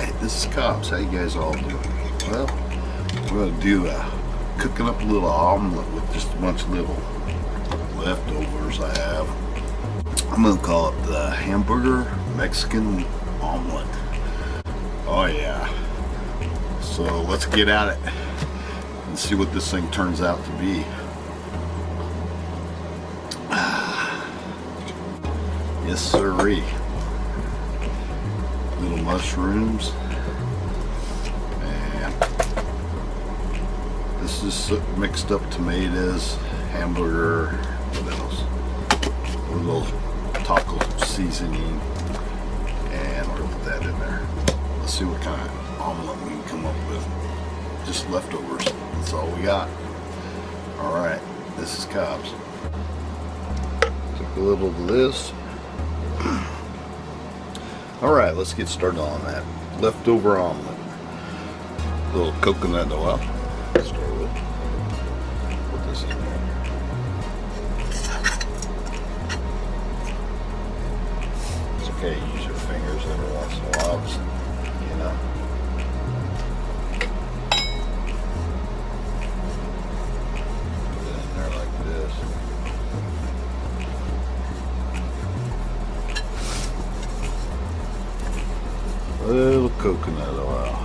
Alright, this is Cops. How you guys all doing? Well, we're going to do cooking up a little omelet with just a bunch of little leftovers I have. I'm going to call it the hamburger Mexican omelet. Oh yeah. So let's get at it and see what this thing turns out to be. Yes sirree. Little mushrooms, and this is mixed up tomatoes, hamburger, what else? A little taco seasoning, and we're gonna put that in there. Let's see what kind of omelet we can come up with. Just leftovers. That's all we got. All right, this is Cobb's. Took a little of this. Alright, let's get started on that. Leftover omelet. A little coconut oil. Start with. Put this in there. It's okay to use your fingers every once in a while, just, you know. Put it in there like this. A little coconut oil.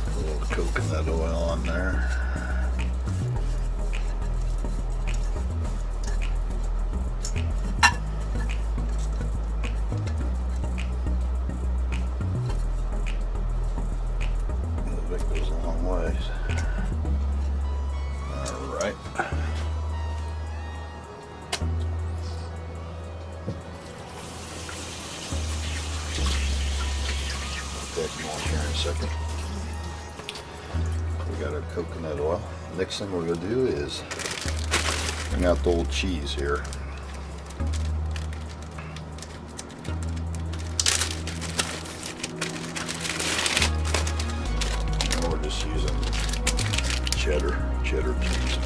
A little coconut oil on there. That goes a long ways. Right. That can wash here in a second. We got our coconut oil. Next thing we're going to do is bring out the old cheese here. And we're just using cheddar cheese.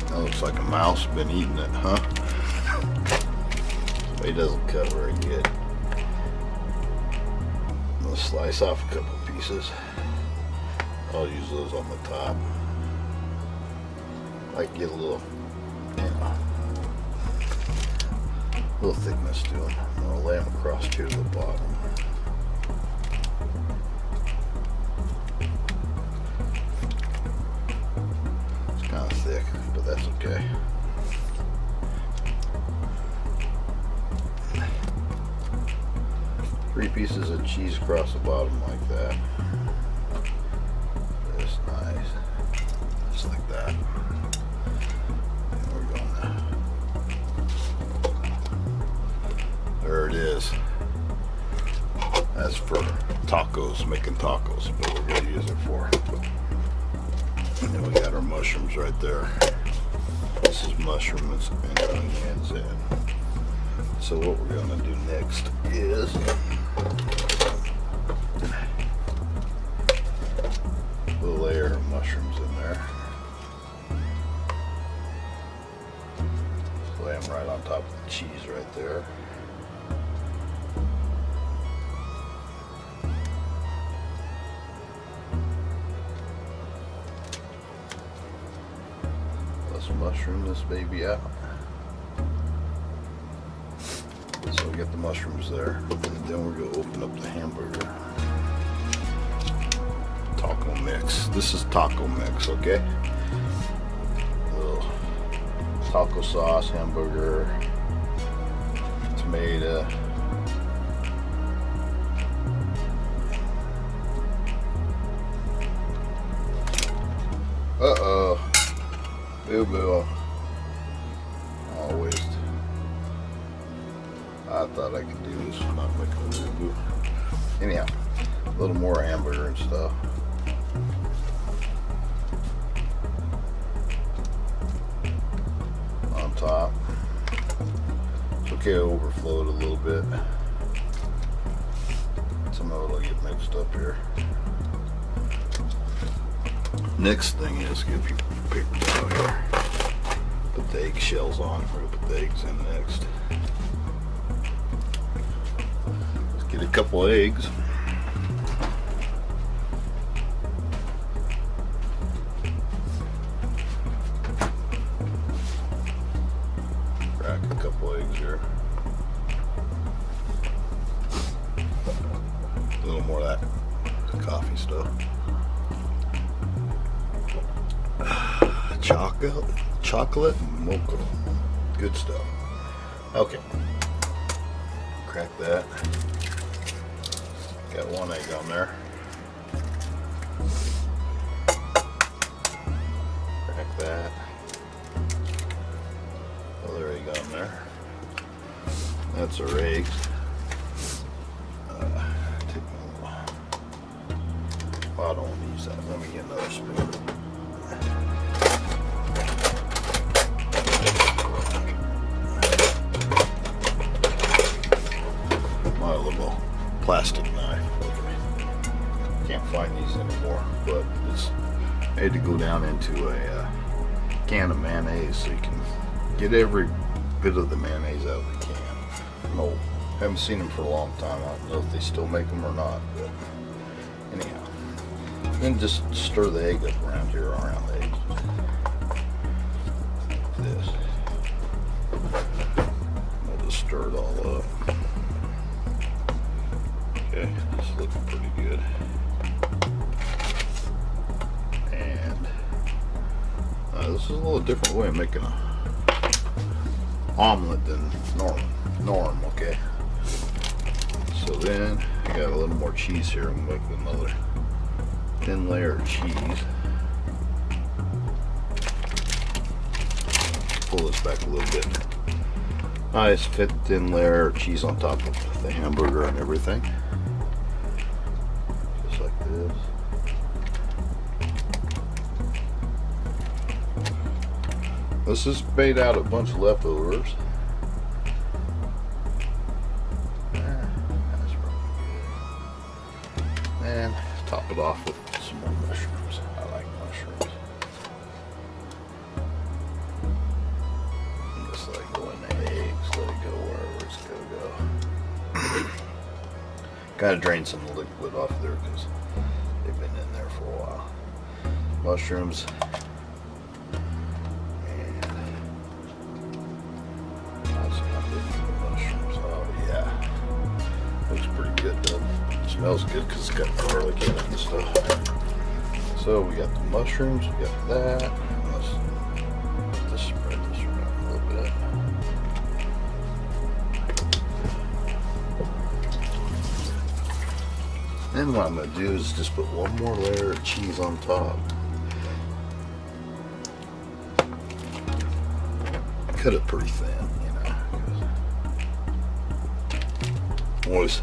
That looks like a mouse been eating it, huh? It doesn't cut very good. I'll slice off a couple pieces. I'll use those on the top. I can get a little, you know, a little thickness to them. I'll lay them across here to the bottom. Thick, but that's okay. Three pieces of cheese across the bottom like that. That's nice. Just like that. And we're going to... There it is. That's for tacos, making tacos, but we're going to use it for. And then we got our mushrooms right there. This is mushrooms and onions in. So what we're going to do next is put a layer of mushrooms in there. Just lay them right on top of the cheese right there. Mushroom this baby out. So we get the mushrooms there, and then we're going to open up the hamburger. Taco mix. This is taco mix, okay? A little taco sauce, hamburger, tomato. Uh-oh. Boo boo. Always. I thought I could do this without making a boo boo. Anyhow, a little more hamburger and stuff. On top. It's okay, I overflowed a little bit. Some of it'll get mixed mixed up here. Next thing is get a paper towel here. Put the eggshells on. We're gonna put the eggs in next. Let's get a couple eggs. Crack a couple eggs here. A little more of that coffee stuff. Chocolate mocha. Good stuff. Okay. Crack that. Got one egg on there. Crack that. Other egg on there. That's our eggs. Take a little. Oh, I don't want to use that. Let me get another spoon. My little plastic knife. Can't find these anymore, but I had to go down into a can of mayonnaise so you can get every bit of the mayonnaise out of the can. No, haven't seen them for a long time. I don't know if they still make them or not, but anyhow. Then just stir the egg up around here, around the edges. Like this. We'll just stir it all up. Okay, this is looking pretty good. And this is a little different way of making a omelet than norm, okay? So then I got a little more cheese here. I'm gonna make another thin layer of cheese. Pull this back a little bit. Nice fit thin layer of cheese on top of the hamburger and everything. Just like this. This is made out of a bunch of leftovers. That's really good. And top it off with some more mushrooms. I like mushrooms. And just like go in the eggs, let it go wherever it's gonna go. Kind of drain some liquid off there because they've been in there for a while. Mushrooms. Looks pretty good though. Smells good because it's got garlic in it and stuff. So we got the mushrooms, we got that. Let's just spread this around a little bit. Then what I'm going to do is just put one more layer of cheese on top. Cut it pretty thin. Always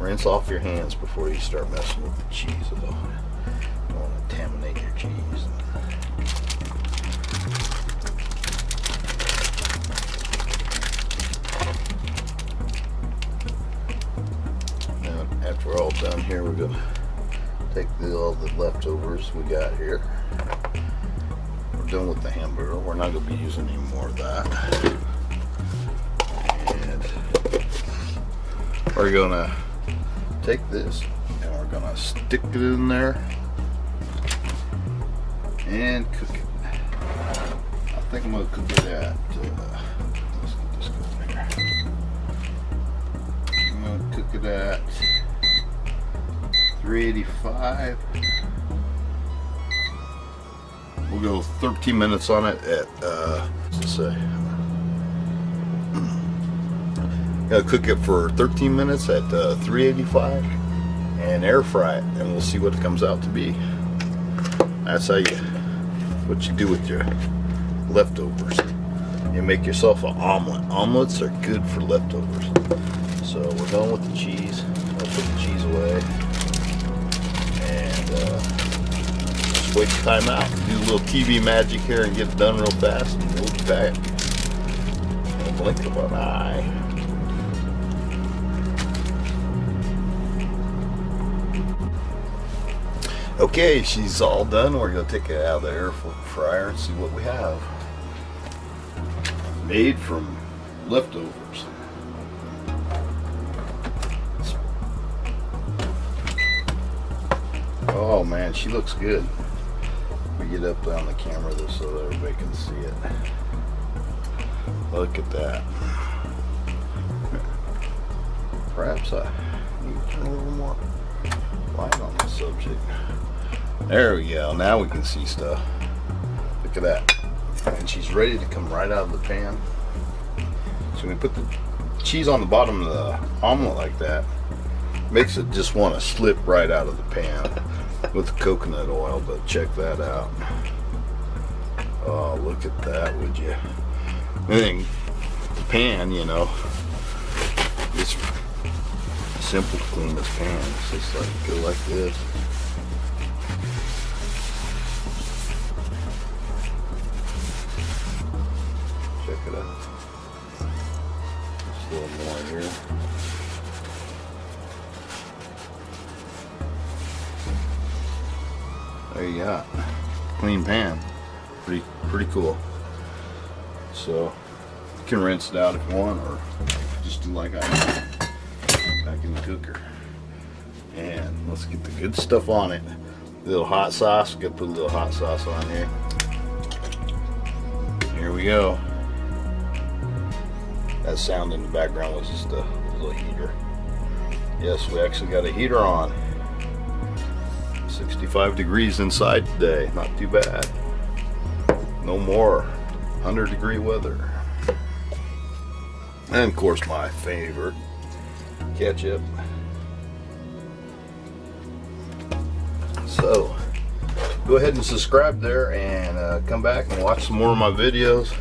rinse off your hands before you start messing with the cheese. Though. You don't want to contaminate your cheese. Now, after we're all done here, we're going to take all the leftovers we got here. We're done with the hamburger. We're not going to be using any more of that. We're gonna take this and we're gonna stick it in there and cook it. I think I'm gonna cook it at let's get this going here. I'm gonna cook it at 385. We'll go 13 minutes on it at let's say. Cook it for 13 minutes at 385 and air fry it, and we'll see what it comes out to be. That's what you do with your leftovers. You make yourself an omelet. Omelets are good for leftovers. So we're done with the cheese. I'll put the cheese away and just wait the time out. Do a little TV magic here and get it done real fast, and we'll be back in a blink of an eye. Okay, she's all done. We're gonna take it out of the air fryer and see what we have. Made from leftovers. Oh man, she looks good. We get up on the camera so that everybody can see it. Look at that. Perhaps I need to turn a little more light on the subject. There we go. Now we can see stuff. Look at that. And she's ready to come right out of the pan. So when we put the cheese on the bottom of the omelet like that, makes it just want to slip right out of the pan with the coconut oil. But check that out. Oh, look at that, would you? And then the pan, you know, it's simple to clean this pan. It's just like go like this. Check it out. Just a little more here. There you got clean pan. Pretty cool. So you can rinse it out if you want, or just do like I do back in the cooker. And let's get the good stuff on it. A little hot sauce. Gotta put a little hot sauce on here. Here we go. That sound in the background was just a little heater. Yes, we actually got a heater on. 65 degrees inside today. Not too bad. No more 100-degree weather. And of course my favorite, ketchup. So go ahead and subscribe there, and come back and watch some more of my videos.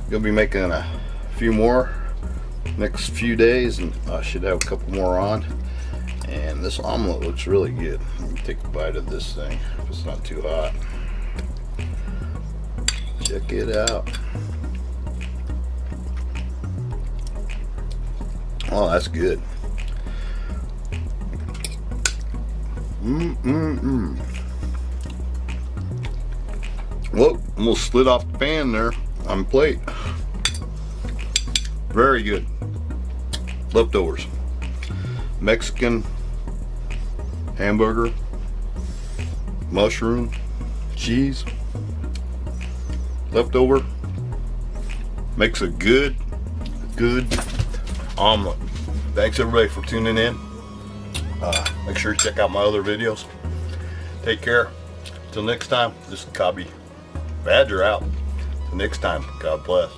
Gonna be making a few more next few days, and I should have a couple more on. And this omelet looks really good. Let me take a bite of this thing if it's not too hot. Check it out. Oh, that's good. Whoa, almost slid off the pan there on the plate. Very good. Leftovers. Mexican hamburger, mushroom, cheese, leftover. Makes a good omelet. Thanks everybody for tuning in. Make sure to check out my other videos. Take care. Till next time, this is Cobby Badger out. Till next time, God bless.